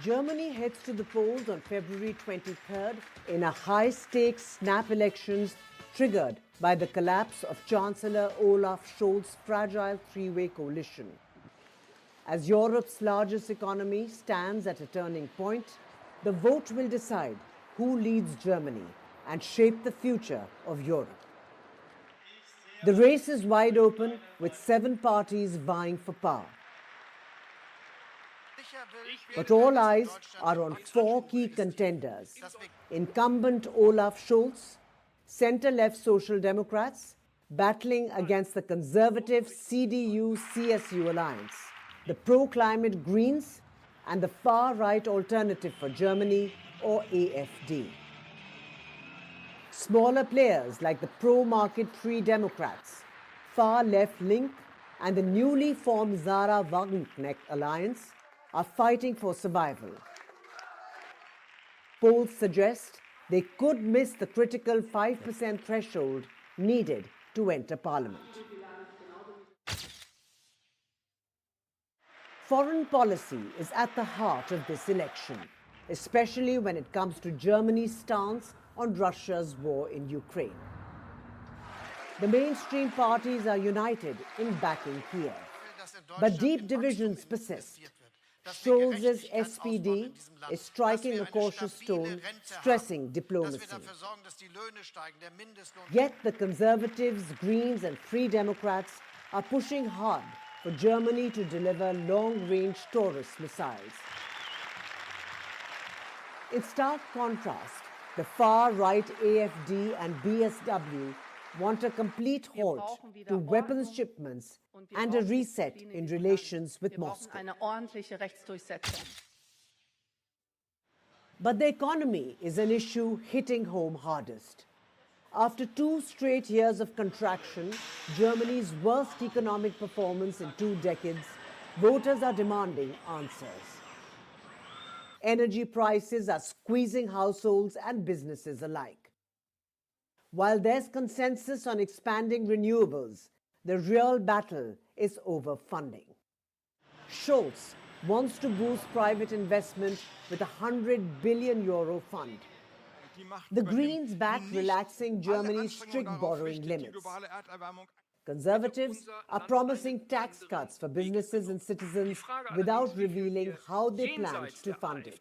Germany heads to the polls on February 23rd in a high-stakes snap elections triggered by the collapse of Chancellor Olaf Scholz's fragile three-way coalition. As Europe's largest economy stands at a turning point, the vote will decide who leads Germany and shape the future of Europe. The race is wide open, with 7 parties vying for power. But all eyes are on 4 key contenders: incumbent Olaf Scholz, centre-left Social Democrats battling against the conservative CDU-CSU alliance, the pro-climate Greens, and the far-right Alternative for Germany, or AfD. Smaller players like the pro-market Free Democrats, far-left Link, and the newly formed Sarah-Wagenknecht alliance are fighting for survival. Polls suggest they could miss the critical 5% threshold needed to enter parliament. Foreign policy is at the heart of this election, especially when it comes to Germany's stance on Russia's war in Ukraine. The mainstream parties are united in backing Kiev, but deep divisions persist. Scholz's SPD is striking a cautious tone, stressing diplomacy. Yet the Conservatives, Greens and Free Democrats are pushing hard for Germany to deliver long-range Taurus missiles. In stark contrast, the far-right AfD and BSW want a complete halt to weapons shipments and a reset in relations with Moscow. But the economy is an issue hitting home hardest. After 2 straight years of contraction, Germany's worst economic performance in 2 decades, voters are demanding answers. Energy prices are squeezing households and businesses alike. While there's consensus on expanding renewables, the real battle is over funding. Scholz wants to boost private investment with a €100 billion fund. The Greens back relaxing Germany's strict borrowing limits. Conservatives are promising tax cuts for businesses and citizens without revealing how they plan to fund it.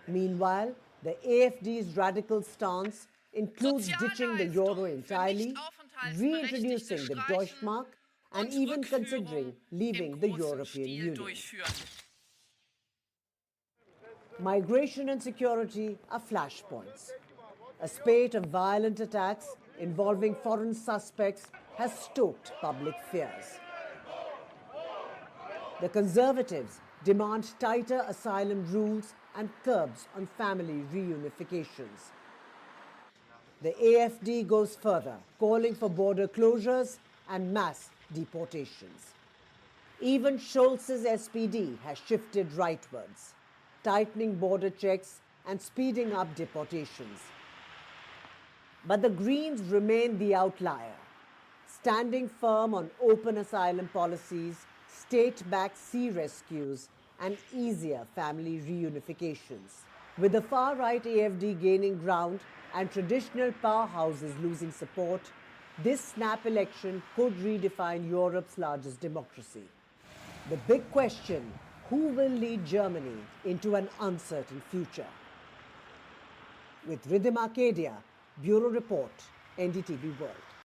Meanwhile, the AfD's radical stance includes ditching the euro entirely, reintroducing the Deutschmark, and even considering leaving the European Union. Migration and security are flashpoints. A spate of violent attacks involving foreign suspects has stoked public fears. The Conservatives demand tighter asylum rules and curbs on family reunifications. The AfD goes further, calling for border closures and mass deportations. Even Scholz's SPD has shifted rightwards, tightening border checks and speeding up deportations. But the Greens remain the outlier, standing firm on open asylum policies, state-backed sea rescues, and easier family reunifications. With the far-right AfD gaining ground and traditional powerhouses losing support, this snap election could redefine Europe's largest democracy. The big question: who will lead Germany into an uncertain future? With Riddhima, Kedia, Bureau Report, NDTV World.